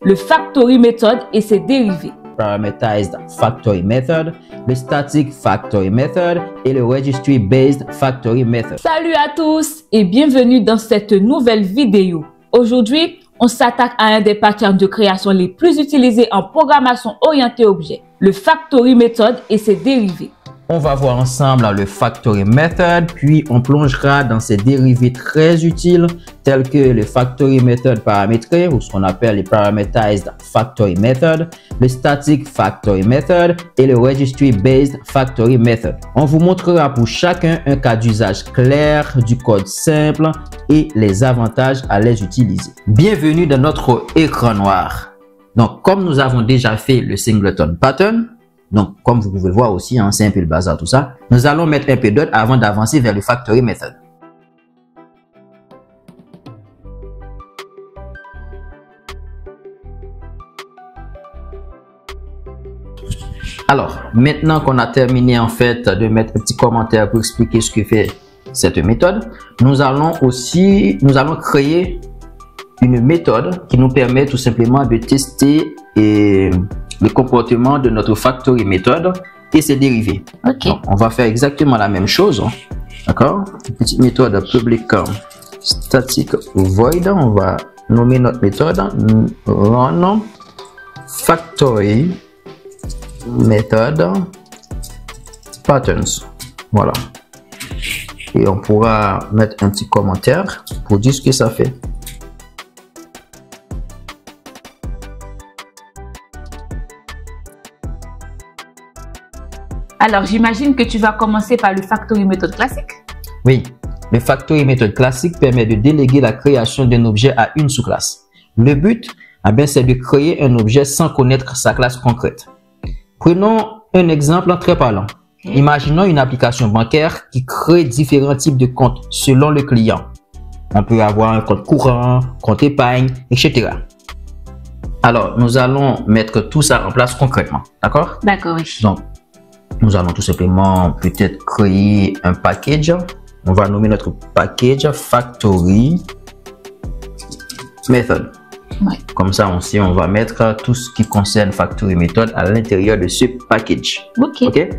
le factory method et ses dérivés, parameterized factory method, le static factory method et le registry based factory method. Salut à tous et bienvenue dans cette nouvelle vidéo. Aujourd'hui, on s'attaque à un des patterns de création les plus utilisés en programmation orientée objet, le factory method et ses dérivés. On va voir ensemble le factory method, puis on plongera dans ses dérivés très utiles tels que le factory method paramétré ou ce qu'on appelle les parameterized factory method, le static factory method et le registry based factory method. On vous montrera pour chacun un cas d'usage clair du code simple et les avantages à les utiliser. Bienvenue dans notre écran noir. Donc, comme nous avons déjà fait le singleton pattern, donc, comme vous pouvez le voir aussi, hein, c'est un peu le bazar tout ça. Nous allons mettre un peu d'autre avant d'avancer vers le factory method. Alors, maintenant qu'on a terminé en fait de mettre un petit commentaire pour expliquer ce que fait cette méthode, nous allons créer une méthode qui nous permet tout simplement de tester le comportement de notre factory method et ses dérivés. Ok. Donc, on va faire exactement la même chose. D'accord? Une petite méthode public static void. On va nommer notre méthode run factory method patterns. Voilà. Et on pourra mettre un petit commentaire pour dire ce que ça fait. Alors, j'imagine que tu vas commencer par le factory method classique. Oui, le factory method classique permet de déléguer la création d'un objet à une sous-classe. Le but, c'est de créer un objet sans connaître sa classe concrète. Prenons un exemple très parlant. Okay. Imaginons une application bancaire qui crée différents types de comptes selon le client. On peut avoir un compte courant, compte épargne, etc. Alors, nous allons mettre tout ça en place concrètement. D'accord? D'accord, oui. Donc, nous allons tout simplement peut-être créer un package. On va nommer notre package factory method. Ouais. Comme ça, on va mettre tout ce qui concerne factory method à l'intérieur de ce package. Ok. Okay?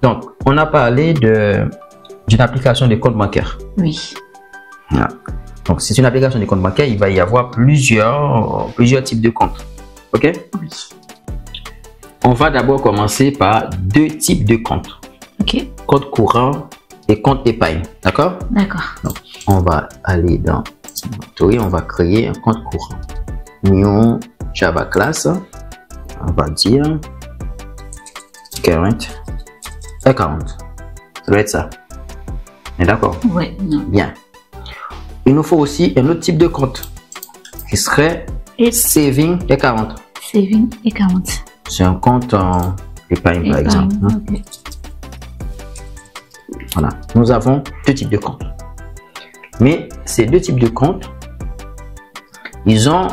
Donc, on a parlé d'une application de compte bancaire. Oui. Voilà. Donc, c'est une application de compte bancaire. Il va y avoir plusieurs types de comptes. Ok? Oui. On va d'abord commencer par deux types de comptes. Ok. Compte courant et compte épargne. D'accord? D'accord. Donc, on va aller dans Factory, on va créer un compte courant. New Java class. On va dire current account. Ça doit être ça. D'accord? Ouais. Bien. Il nous faut aussi un autre type de compte qui serait saving account. Saving account. C'est un compte en épargne, par exemple. Okay. Voilà. Nous avons deux types de comptes. Mais ces deux types de comptes, ils ont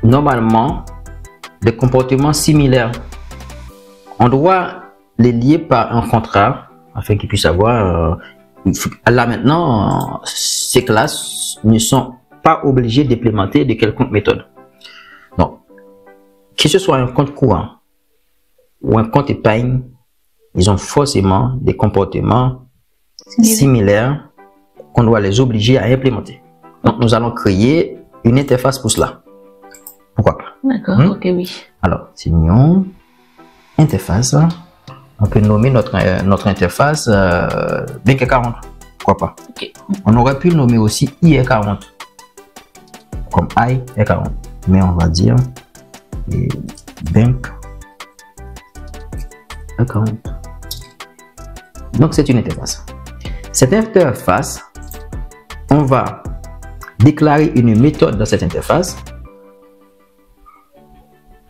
normalement des comportements similaires. On doit les lier par un contrat afin qu'ils puissent avoir... là maintenant, ces classes ne sont pas obligées d'implémenter de quelconque méthode. Donc, que ce soit un compte courant ou un compte épargne, ils ont forcément des comportements similaires qu'on doit les obliger à implémenter. Donc, nous allons créer une interface pour cela. Pourquoi pas? D'accord, ok, oui. Alors, c'est new interface. On peut nommer notre interface Bank Account. Pourquoi pas? Okay. On aurait pu nommer aussi e-account comme i-account. Mais on va dire Bank Account. Donc, c'est une interface. Cette interface, on va déclarer une méthode dans cette interface.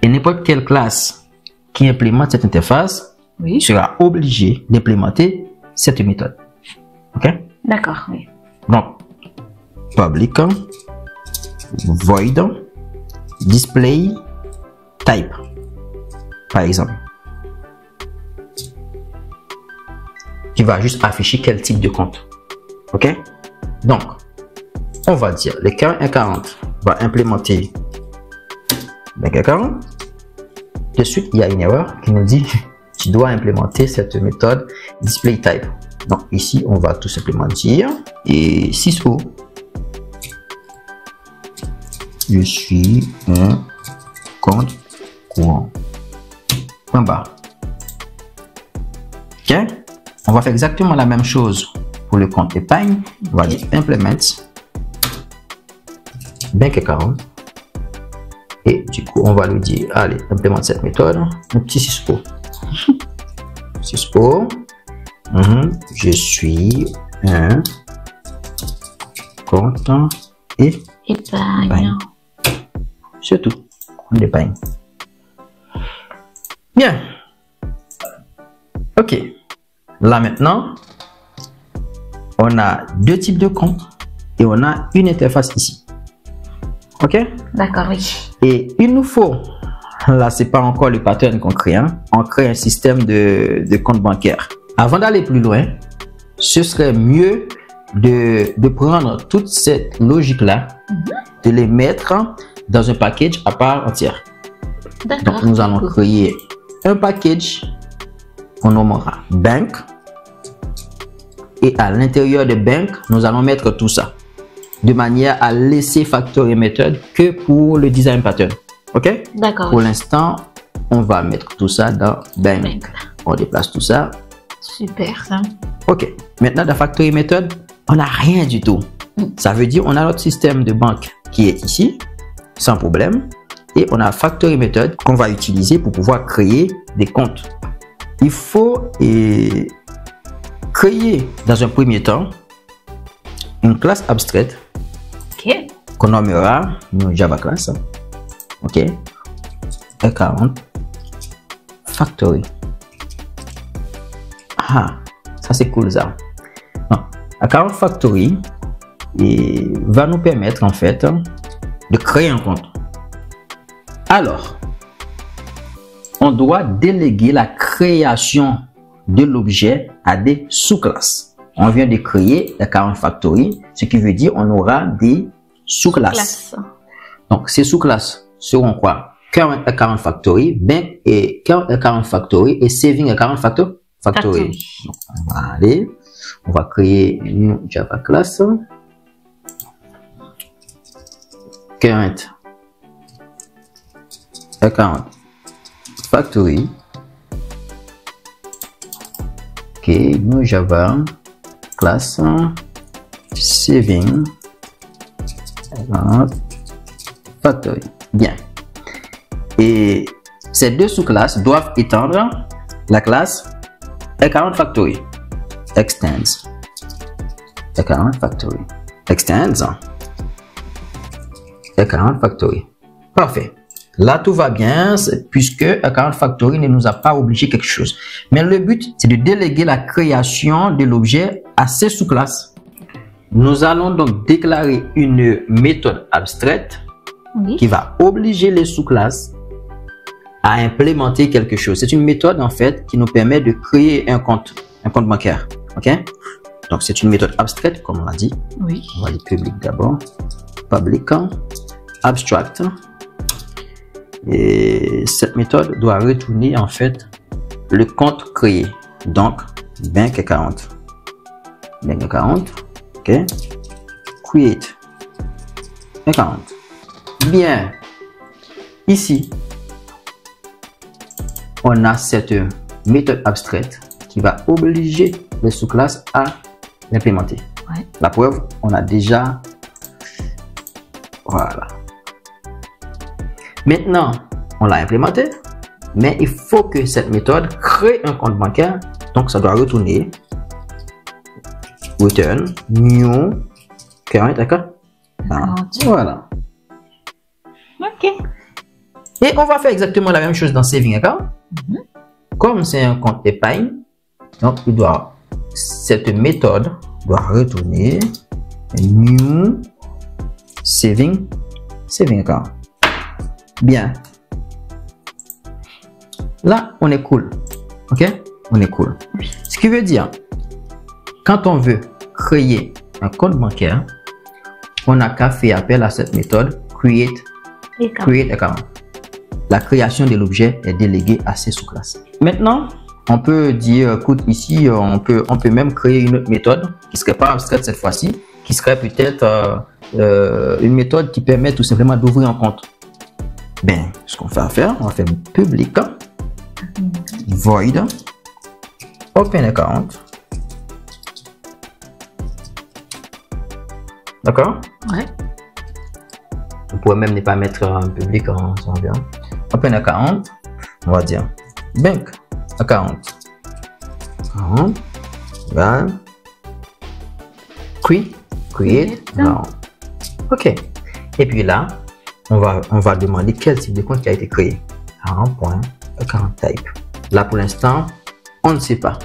Et n'importe quelle classe qui implémente cette interface sera obligée d'implémenter cette méthode. OK? D'accord, oui. Donc, public void display type, par exemple, qui va juste afficher quel type de compte. OK? Donc, on va dire le current account va implémenter bank account. De suite, il y a une erreur qui nous dit tu dois implémenter cette méthode display type. Donc ici, on va tout simplement dire et Cisco, je suis un compte courant. Point barre. Ok, on va faire exactement la même chose pour le compte épargne. On va dire implement bank account. Et du coup, on va lui dire, allez, implémente cette méthode. Un petit Cisco. Cisco. Je suis un compte épargne. C'est tout. Compte épargne. Bien. Ok. Là maintenant, on a deux types de comptes et on a une interface ici. Ok? D'accord, oui. Et il nous faut, là c'est pas encore le pattern qu'on crée, hein, on crée un système de compte bancaire. Avant d'aller plus loin, ce serait mieux de prendre toute cette logique là, de les mettre dans un package à part entière. Donc nous allons créer un package qu'on nommera bank et à l'intérieur de bank, nous allons mettre tout ça de manière à laisser factory method que pour le design pattern. Ok? D'accord. Pour l'instant, on va mettre tout ça dans bank. On déplace tout ça. Super ça. Ok. Maintenant, dans factory method, on n'a rien du tout. Ça veut dire on a notre système de banque qui est ici, sans problème. Et on a factory method qu'on va utiliser pour pouvoir créer des comptes. Il faut créer dans un premier temps une classe abstraite qu'on nommera une Java class. Ok, account factory. Ah, ça c'est cool ça. Non. Account factory va nous permettre en fait de créer un compte. Alors, on doit déléguer la création de l'objet à des sous-classes. On vient de créer account factory, ce qui veut dire on aura des sous-classes. Donc, ces sous-classes seront quoi? Current account factory, bank et current account factory et saving account factory. Donc, on va aller, on va créer une Java class. Current account factory. Ok, new Java class saving account factory. Bien. Et ces deux sous-classes doivent étendre la classe account factory. Extends account factory. Extends account factory. Parfait. Là, tout va bien puisque account factory ne nous a pas obligé quelque chose. Mais le but, c'est de déléguer la création de l'objet à ces sous-classes. Nous allons donc déclarer une méthode abstraite qui va obliger les sous-classes à implémenter quelque chose. C'est une méthode en fait qui nous permet de créer un compte bancaire. Ok? Donc c'est une méthode abstraite comme on l'a dit. Oui. On va dire public d'abord. Public abstract. Et cette méthode doit retourner en fait le compte créé. Donc bank account. Bank account. Ok. Create account. Bien. Ici, on a cette méthode abstraite qui va obliger les sous-classes à l'implémenter. Ouais. La preuve, on a déjà... Voilà. Maintenant, on l'a implémenté, mais il faut que cette méthode crée un compte bancaire. Donc, ça doit retourner return new current account. Voilà. Ok. Et on va faire exactement la même chose dans saving account. Comme c'est un compte épargne, donc cette méthode doit retourner new saving account. Bien. Là, on est cool. Ok? On est cool. Ce qui veut dire, quand on veut créer un compte bancaire, on n'a qu'à faire appel à cette méthode create account. la création de l'objet est déléguée à ces sous-classes. Maintenant, on peut dire, écoute, ici, on peut même créer une autre méthode qui serait pas abstraite cette fois-ci, qui serait peut-être une méthode qui permet tout simplement d'ouvrir un compte. Ben, ce qu'on va faire, on va faire public, void, open account. D'accord? Ouais. On pourrait même ne pas mettre un public en si on vient. Open account, on va dire bank account. Create. Non. Ok. Et puis là, on va demander quel type de compte qui a été créé. Account type. Là pour l'instant, on ne sait pas.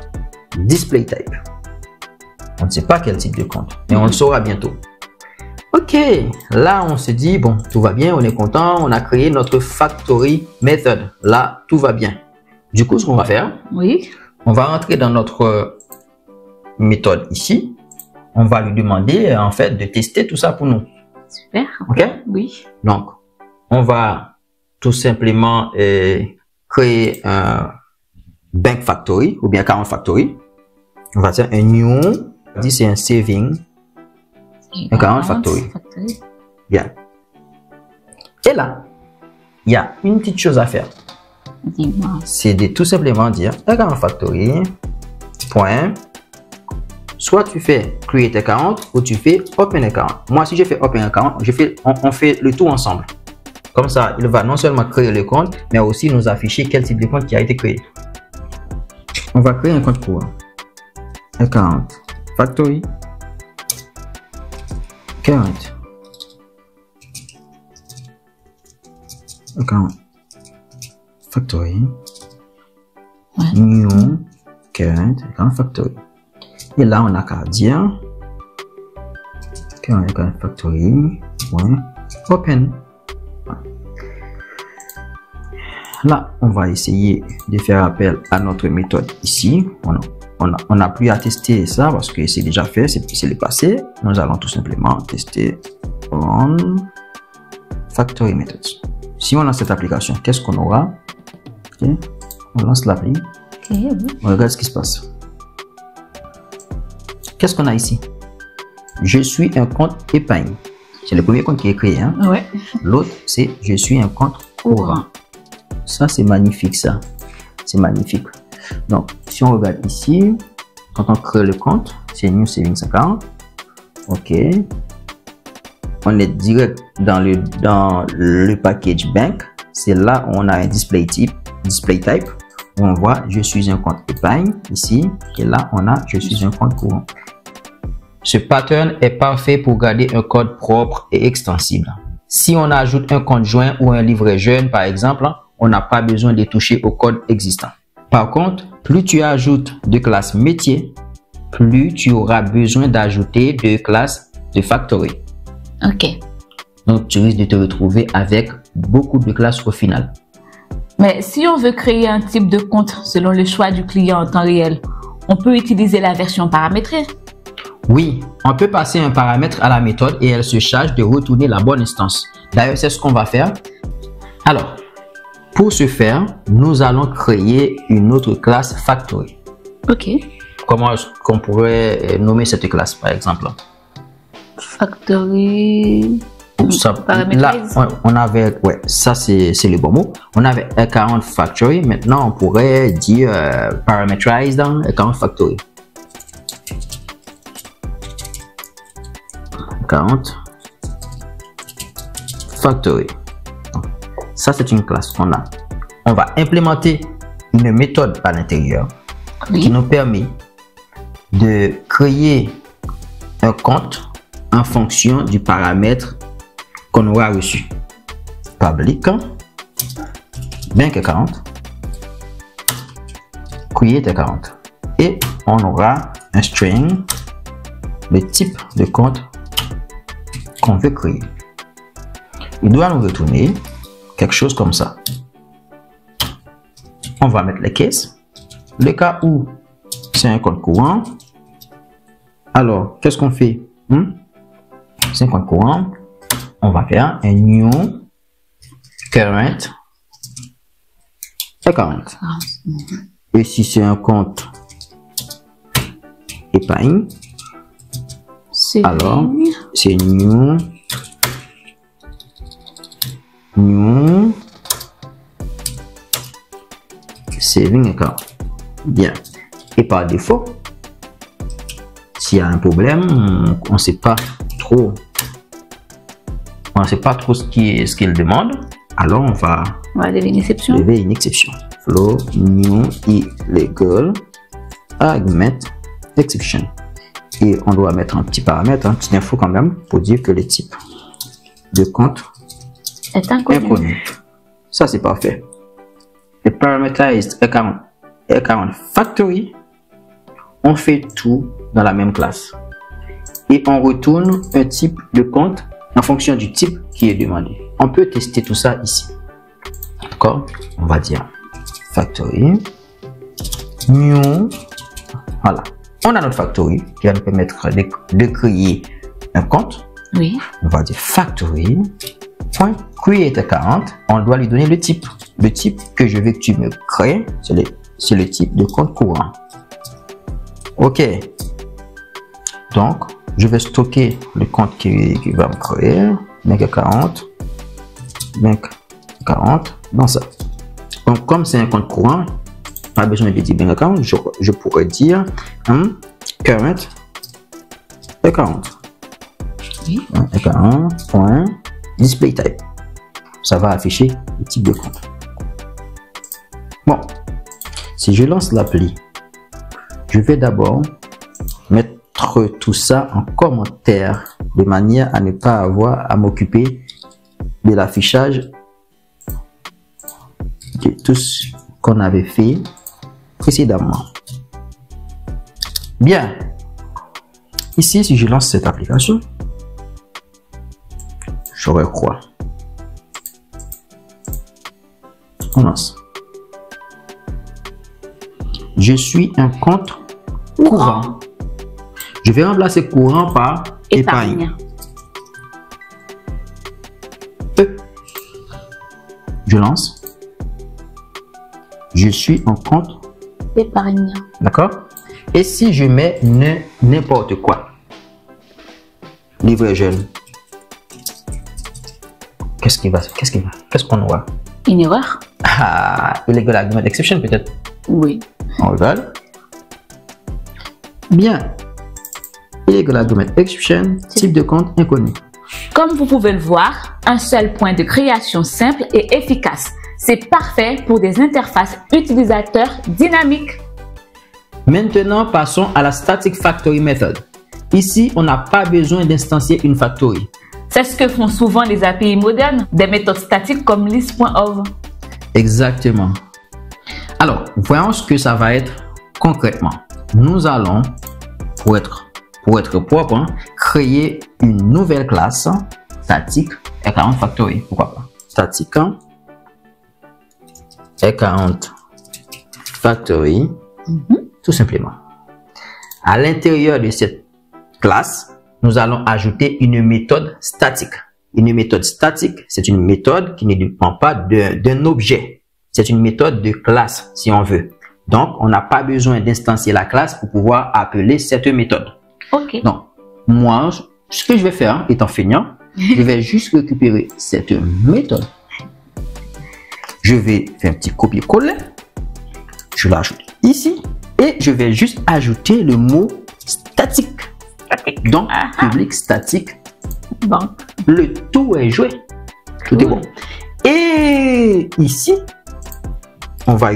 Display type. On ne sait pas quel type de compte, mais on le saura bientôt. Ok, là on se dit, bon, tout va bien, on est content, on a créé notre factory method. Là, tout va bien. Du coup, ce qu'on va faire, oui, on va rentrer dans notre méthode ici. On va lui demander, en fait, de tester tout ça pour nous. Super. Ok? Oui. Donc, on va tout simplement créer un bank factory ou bien account factory. On va dire un new, c'est un saving. Account factory. Bien. Et là, il y a une petite chose à faire. C'est de tout simplement dire account factory. Point. Soit tu fais create account ou tu fais open account. Moi, si je fais open account, on fait le tout ensemble. Comme ça, il va non seulement créer le compte, mais aussi nous afficher quel type de compte qui a été créé. On va créer un compte courant. Account factory. Current account factory. Ouais. New current account factory. Et là, on a qu'à dire current account factory. Ouais. Open. Là, on va essayer de faire appel à notre méthode ici. On n'a plus à tester ça parce que c'est déjà fait, c'est le passé. Nous allons tout simplement tester run factory methods. Si on a cette application, qu'est-ce qu'on aura? Okay. On lance l'appli. Okay, oui. On regarde ce qui se passe. Qu'est-ce qu'on a ici? Je suis un compte épargne. C'est le premier compte qui est créé. Hein? Ouais. L'autre, c'est je suis un compte courant. Ça, c'est magnifique, ça. C'est magnifique. Donc, si on regarde ici, quand on crée le compte, c'est New Savings Account. OK. On est direct dans le package Bank. C'est là où on a un display type, où on voit je suis un compte épargne ici. Et là, on a je suis un compte courant. Ce pattern est parfait pour garder un code propre et extensible. Si on ajoute un compte joint ou un livret jeune, par exemple, on n'a pas besoin de toucher au code existant. Par contre, plus tu ajoutes de classes métier, plus tu auras besoin d'ajouter de classes de factory. Ok. Donc, tu risques de te retrouver avec beaucoup de classes au final. Mais si on veut créer un type de compte selon le choix du client en temps réel, on peut utiliser la version paramétrée. Oui, on peut passer un paramètre à la méthode et elle se charge de retourner la bonne instance. D'ailleurs, c'est ce qu'on va faire. Alors, pour ce faire, nous allons créer une autre classe factory. Ok. Comment est-ce qu'on pourrait nommer cette classe, par exemple? Factory. Là, on avait, ouais, ça c'est le bon mot. On avait account factory. Maintenant, on pourrait dire parameterized account factory. Account factory. Ça, c'est une classe qu'on a. On va implémenter une méthode à l'intérieur qui nous permet de créer un compte en fonction du paramètre qu'on aura reçu. Public, bank account, create account. Et on aura un string, le type de compte qu'on veut créer. Il doit nous retourner quelque chose comme ça. On va mettre les cases. Le cas où c'est un compte courant, alors qu'est-ce qu'on fait? C'est un compte courant. On va faire un new current est 40. Et si c'est un compte épargne, alors c'est new saving account. Bien. Et par défaut, s'il y a un problème, on ne sait pas trop ce qu'il demande, alors on va lever une exception. Flow new illegal argument exception. Et on doit mettre un petit paramètre, un petit info quand même, pour dire que le type de compte est inconnu. Ça, c'est parfait. Le parameterized account factory, on fait tout dans la même classe. Et on retourne un type de compte en fonction du type qui est demandé. On peut tester tout ça ici. D'accord? On va dire factory new. Voilà. On a notre factory qui va nous permettre de créer un compte. Oui. On va dire factory.create account. On doit lui donner le type. Le type que je veux que tu me crées, c'est le type de compte courant. OK. Donc, je vais stocker le compte qui va me créer. Bank account dans ça. Donc, comme c'est un compte courant, pas besoin de dire bank account, je pourrais dire current account. Oui. Account.display type. Ça va afficher le type de compte. Bon, si je lance l'appli, je vais d'abord mettre tout ça en commentaire de manière à ne pas avoir à m'occuper de l'affichage de tout ce qu'on avait fait précédemment. Bien. Ici, si je lance cette application, j'aurai quoi? On lance. Je suis un compte courant. Je vais remplacer courant par épargne. Je lance. Je suis un compte épargne. D'accord? Et si je mets n'importe quoi, livret jeune, qu'est-ce qu'on aura? Une erreur? Illegal argument exception peut-être? Oui. On regarde. Bien. Illegal argument exception, type de compte inconnu. Comme vous pouvez le voir, un seul point de création simple et efficace. C'est parfait pour des interfaces utilisateurs dynamiques. Maintenant, passons à la static factory method. Ici, on n'a pas besoin d'instancier une factory. C'est ce que font souvent les API modernes, des méthodes statiques comme list.of. Exactement. Alors, voyons ce que ça va être concrètement. Nous allons, pour être propre, créer une nouvelle classe static account factory. Pourquoi pas? Static account factory. Tout simplement. À l'intérieur de cette classe, nous allons ajouter une méthode statique. Une méthode statique, c'est une méthode qui ne dépend pas d'un objet. C'est une méthode de classe, si on veut. Donc, on n'a pas besoin d'instancier la classe pour pouvoir appeler cette méthode. OK. Donc, moi, ce que je vais faire, étant feignant, je vais juste récupérer cette méthode. Je vais faire un petit copier-coller. Je l'ajoute ici. Et je vais juste ajouter le mot statique. Donc, public statique. Bon. Le tout est joué. Tout est bon. Et ici, on va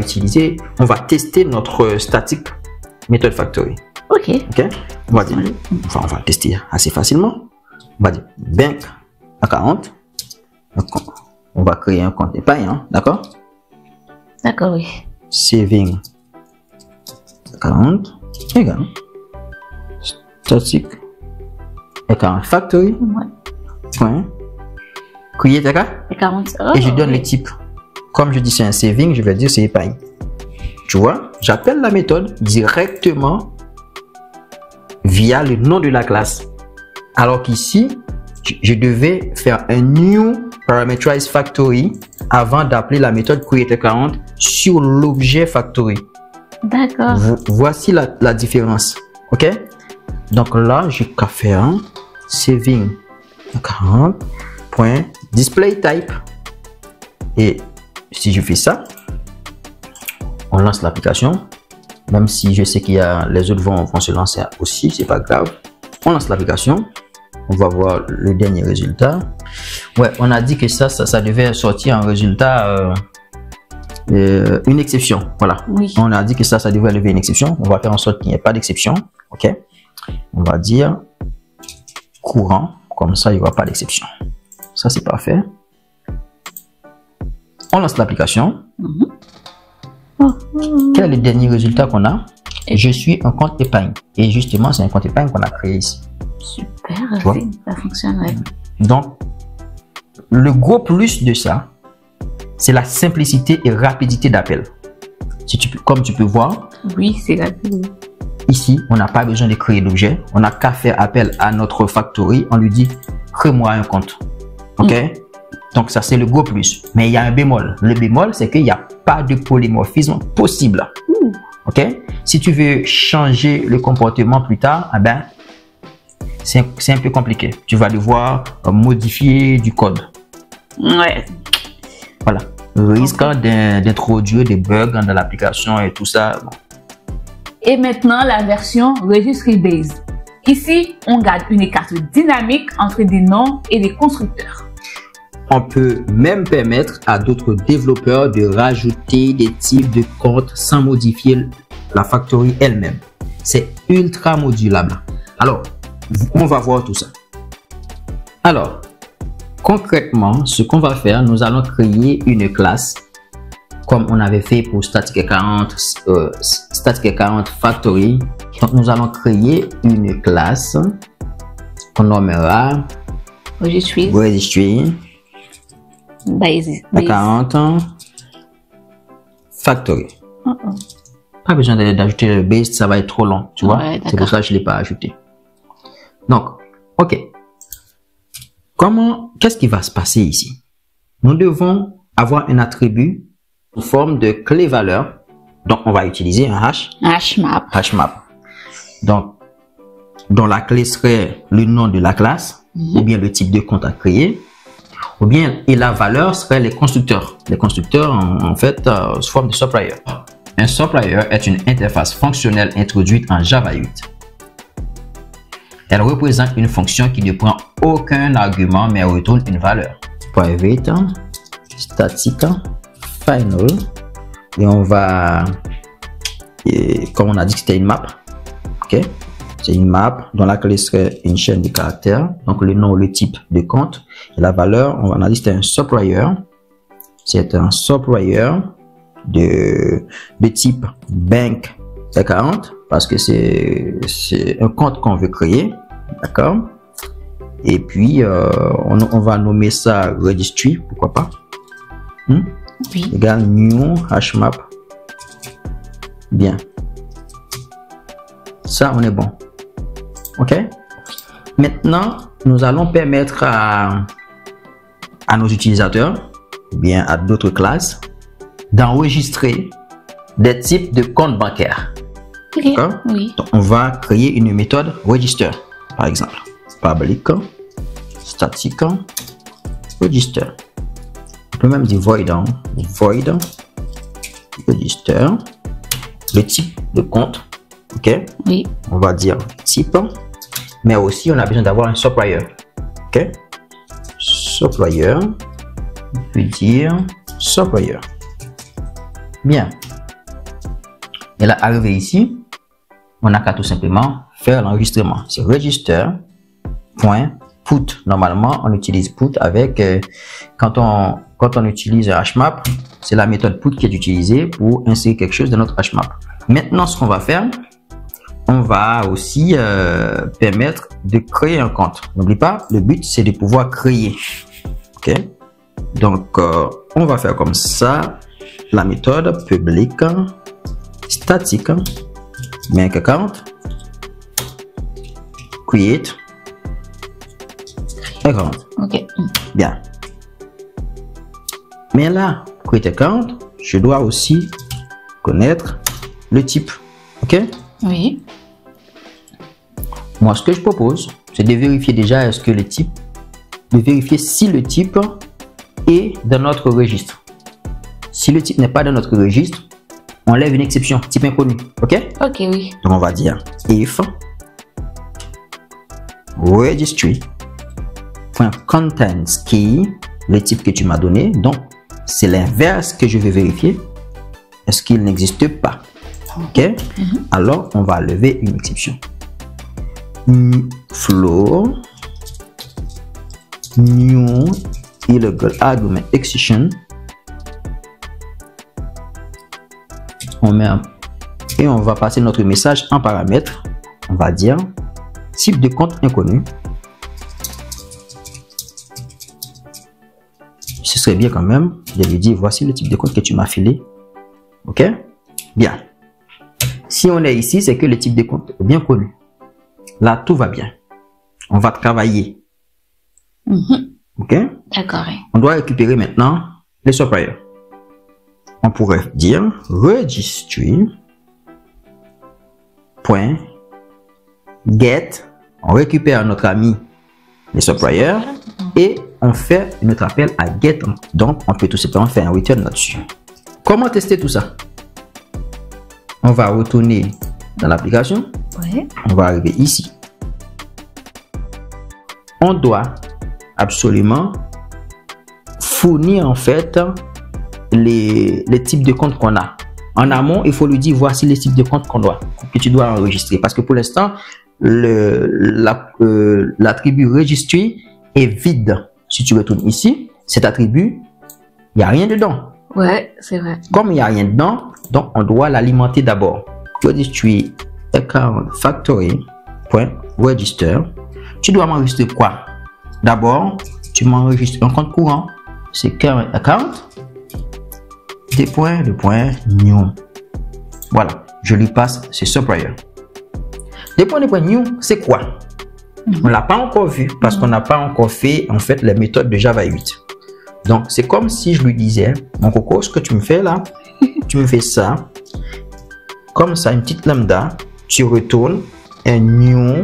tester notre static method factory. OK. On va tester assez facilement. On va dire bank account. On va créer un compte épargne, d'accord? D'accord, oui. Saving account égal static account factory. Point. Create account. Et je donne les types. Comme je dis c'est un saving, je vais dire c'est épargne. Tu vois, j'appelle la méthode directement via le nom de la classe. Alors qu'ici, je devais faire un new parameterized factory avant d'appeler la méthode create40 sur l'objet factory. D'accord. Voici la différence. OK? Donc là, j'ai qu'à faire un saving 40.displayType. Et si je fais ça, on lance l'application. Même si je sais qu'il y a les autres vont se lancer aussi, c'est pas grave. On lance l'application. On va voir le dernier résultat. Ouais, on a dit que ça devait sortir un résultat, une exception. Voilà. Oui. On a dit que ça devait lever une exception. On va faire en sorte qu'il n'y ait pas d'exception. OK? On va dire courant. Comme ça, il n'y aura pas d'exception. Ça, c'est parfait. On lance l'application. Quel est le dernier résultat qu'on a? Je suis un compte épargne. Et justement, c'est un compte épargne qu'on a créé ici. Super, ça fonctionne. Ouais. Donc, le gros plus de ça, c'est la simplicité et rapidité d'appel. Comme tu peux voir. Oui, c'est rapide. Ici, on n'a pas besoin de créer d'objet. On n'a qu'à faire appel à notre factory. On lui dit, crée-moi un compte. OK? Donc, ça, c'est le gros plus. Mais il y a un bémol. Le bémol, c'est qu'il n'y a pas de polymorphisme possible. OK? Si tu veux changer le comportement plus tard, eh ben, c'est un peu compliqué. Tu vas devoir modifier du code. Ouais. Voilà. Le risque d'introduire des bugs dans l'application et tout ça. Bon. Et maintenant, la version Registry Based. Ici, on garde une écart dynamique entre des noms et des constructeurs. On peut même permettre à d'autres développeurs de rajouter des types de comptes sans modifier la factory elle-même. C'est ultra modulable. Alors, on va voir tout ça. Alors, concrètement, ce qu'on va faire, nous allons créer une classe comme on avait fait pour Static40 Factory. Donc, nous allons créer une classe qu'on nommera Registry Static40 Factory. Pas besoin d'ajouter le base, ça va être trop long, tu vois. Ouais, c'est pour ça que je ne l'ai pas ajouté. Donc, OK. Qu'est-ce qui va se passer ici? Nous devons avoir un attribut sous forme de clé valeur. Donc, on va utiliser un hashmap. Donc, dont la clé serait le nom de la classe, ou bien le type de compte à créer, ou bien, et la valeur serait les constructeurs. Les constructeurs, en fait, sous forme de supplier. Un supplier est une interface fonctionnelle introduite en Java 8. Elle représente une fonction qui ne prend aucun argument mais retourne une valeur. Private, static, final. Et on va, comme on a dit que c'était une map, ok? C'est une map dont la clé serait une chaîne de caractères. Donc le nom, le type de compte. Et la valeur, on a dit que c'était un supplier. C'est un supplier de type bank 40 parce que c'est un compte qu'on veut créer, d'accord? Et puis on va nommer ça registry, pourquoi pas? Oui. Égal new hashmap. Bien, ça on est bon. OK? Maintenant nous allons permettre à nos utilisateurs ou bien à d'autres classes d'enregistrer des types de comptes bancaires. Okay. Oui. Donc, on va créer une méthode register, par exemple. Public, static, register. On peut même dire void register. Le type de compte, ok? Oui. On va dire type, mais aussi on a besoin d'avoir un supplier, ok? Supplier, on peut dire supplier. Bien. Et là, arrivé ici, on n'a qu'à tout simplement faire l'enregistrement. C'est register.put. Normalement, on utilise put avec, quand on utilise un hashmap, c'est la méthode put qui est utilisée pour insérer quelque chose dans notre hashmap. Maintenant, ce qu'on va faire, on va aussi permettre de créer un compte. N'oublie pas, le but, c'est de pouvoir créer. OK? Donc, on va faire comme ça. La méthode public static bank account create account. OK. Bien. Mais là, create account, je dois aussi connaître le type. OK? Oui. Moi, ce que je propose, c'est de vérifier déjà est-ce que le type, de vérifier si le type est dans notre registre. Si le type n'est pas dans notre registre, on lève une exception, type inconnu. OK? Ok, oui. Donc, on va dire if registry.contains key, le type que tu m'as donné. Donc, c'est l'inverse que je vais vérifier. Est-ce qu'il n'existe pas? OK? Alors, on va lever une exception. Flow new illegal argument exception. On met et on va passer notre message en paramètre. On va dire type de compte inconnu. Ce serait bien quand même de lui dire voici le type de compte que tu m'as filé. OK? Bien. Si on est ici, c'est que le type de compte est bien connu. Là, tout va bien. On va travailler. OK? D'accord. On doit récupérer maintenant les suppliers. On pourrait dire registry.get. On récupère notre ami les suppliers et on fait notre appel à get. Donc, on peut tout simplement faire un return là-dessus. Comment tester tout ça? On va retourner dans l'application. Ouais. On va arriver ici. On doit absolument fournir en fait les types de comptes qu'on a. En amont, il faut lui dire voici les types de comptes que tu dois enregistrer. Parce que pour l'instant, l'attribut registry est vide. Si tu retournes ici, cet attribut, il n'y a rien dedans. Ouais, c'est vrai. Comme il n'y a rien dedans, donc on doit l'alimenter d'abord. Registry account factory.register. Tu dois m'enregistrer quoi? D'abord, tu m'enregistres un compte courant. C'est current account. New. Voilà, je lui passe ce supplier. New, c'est quoi? On l'a pas encore vu parce qu'on n'a pas encore fait en fait les méthodes de Java 8. Donc c'est comme si je lui disais mon coco, ce que tu me fais là, tu me fais ça comme ça, une petite lambda, tu retournes un new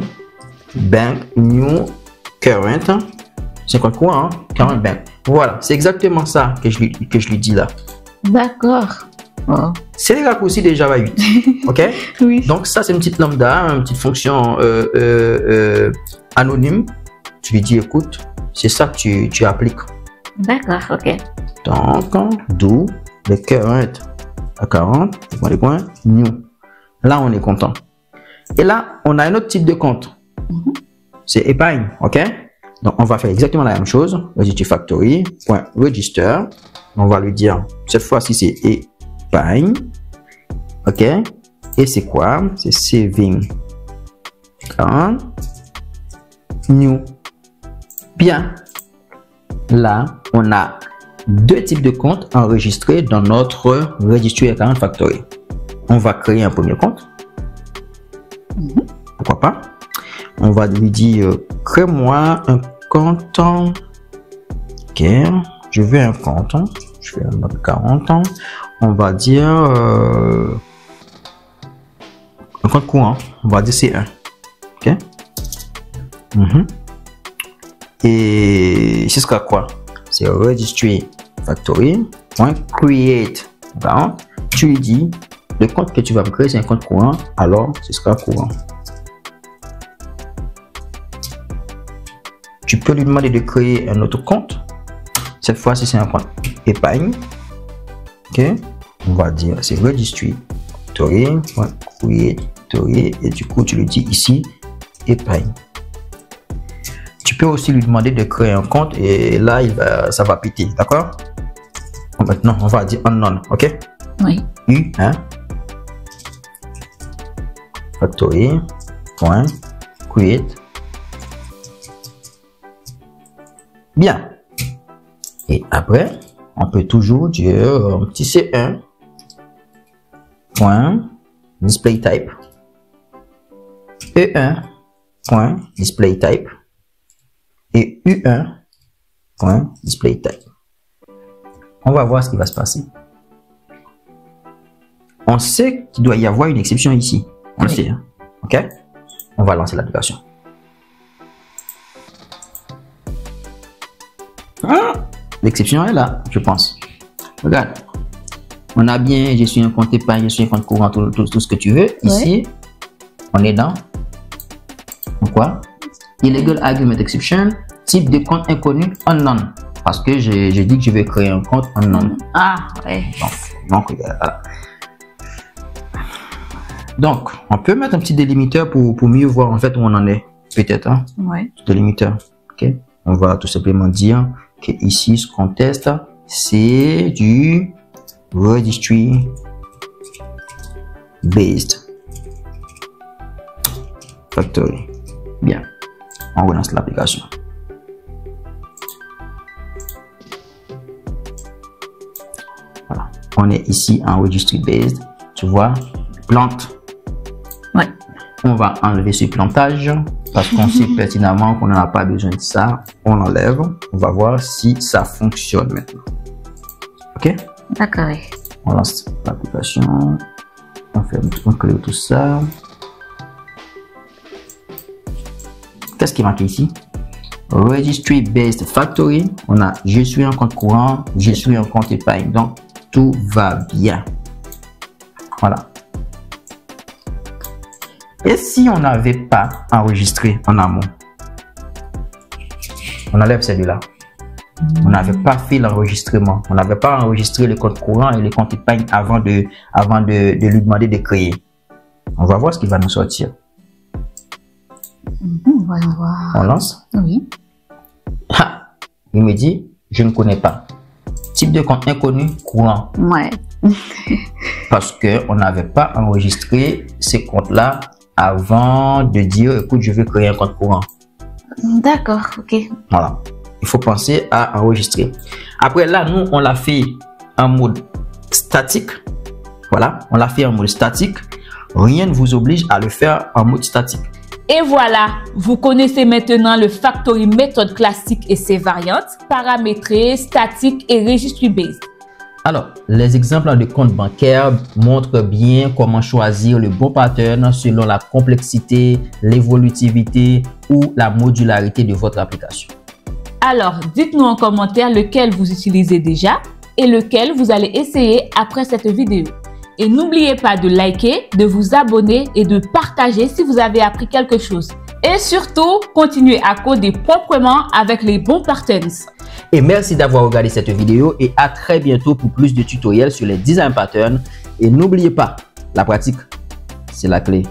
bank, new current, c'est quoi hein? Current bank. Voilà, c'est exactement ça que je lui dis là. D'accord. Oh. C'est les raccourcis de Java 8. OK? Oui. Donc ça c'est une petite lambda, une petite fonction anonyme. Tu lui dis écoute, c'est ça que tu appliques. D'accord, ok. Donc d'où le current account, new. Là on est content. Et là on a un autre type de compte. C'est épargne. OK? Donc on va faire exactement la même chose. Registry factory.register. On va lui dire cette fois-ci c'est épargne. OK? Et c'est quoi? C'est saving account new. Bien. Là, on a deux types de comptes enregistrés dans notre Registry Account Factory. On va créer un premier compte. Pourquoi pas? On va lui dire crée-moi un compte. Ok, je veux un compte. Je fais un mode 40 ans. On va dire un compte courant. On va dire C1. Ok. Et ce sera quoi? C'est registry factory.create. Tu lui dis le compte que tu vas me créer, c'est un compte courant, alors ce sera courant. Tu peux lui demander de créer un autre compte. Cette fois-ci, c'est un compte épargne. Ok, on va dire c'est registry factory.create et du coup, tu lui dis ici épargne. Tu peux aussi lui demander de créer un compte et là, ça va péter, d'accord? Maintenant, on va dire unknown, ok? Oui. U1 factory.create. Bien. Et après, on peut toujours dire un petit C1 display type E1 display type et U1 display type. on va voir ce qui va se passer. On sait qu'il doit y avoir une exception ici. On le sait. Hein? OK? On va lancer l'application. Ah, l'exception est là, je pense. Regarde. On a bien, je suis un compte épargne, je suis un compte courant, tout ce que tu veux. Ici, on est dans quoi? Illegal Argument Exception, type de compte inconnu, unknown. Parce que j'ai dit que je vais créer un compte unknown. Ah, ouais. Donc voilà. Donc, on peut mettre un petit délimiteur pour mieux voir en fait où on en est. Peut-être, hein? Ouais. Délimiteur. OK? On va tout simplement dire que ici, ce qu'on teste, c'est du Registry Based Factory. Bien. On relance l'application. Voilà. On est ici en Registry Based. Tu vois, plante. Ouais. On va enlever ce plantage parce qu'on sait pertinemment qu'on n'en a pas besoin de ça. On l'enlève. On va voir si ça fonctionne maintenant. OK? D'accord. On lance l'application. On clôt tout ça. Qu'est-ce qui est marqué ici? Registry Based Factory. On a je suis un compte courant, je suis un compte épargne. Donc, tout va bien. Voilà. Et si on n'avait pas enregistré en amont? On enlève celui-là. On n'avait pas fait l'enregistrement. On n'avait pas enregistré le compte courant et le compte épargne avant de lui demander de créer. On va voir ce qui va nous sortir. Voyons voir. On lance? Oui. Ah, il me dit, je ne connais pas. Type de compte inconnu, courant. Ouais. Parce qu'on n'avait pas enregistré ces comptes-là avant de dire, écoute, je veux créer un compte courant. D'accord, ok. Voilà. Il faut penser à enregistrer. Après là, nous, on l'a fait en mode statique. Voilà, on l'a fait en mode statique. Rien ne vous oblige à le faire en mode statique. Et voilà, vous connaissez maintenant le Factory méthode classique et ses variantes, paramétré, statique et registry based. Alors, les exemples de comptes bancaires montrent bien comment choisir le bon pattern selon la complexité, l'évolutivité ou la modularité de votre application. Alors, dites-nous en commentaire lequel vous utilisez déjà et lequel vous allez essayer après cette vidéo. Et n'oubliez pas de liker, de vous abonner et de partager si vous avez appris quelque chose. Et surtout, continuez à coder proprement avec les bons patterns. Et merci d'avoir regardé cette vidéo et à très bientôt pour plus de tutoriels sur les design patterns. Et n'oubliez pas, la pratique, c'est la clé.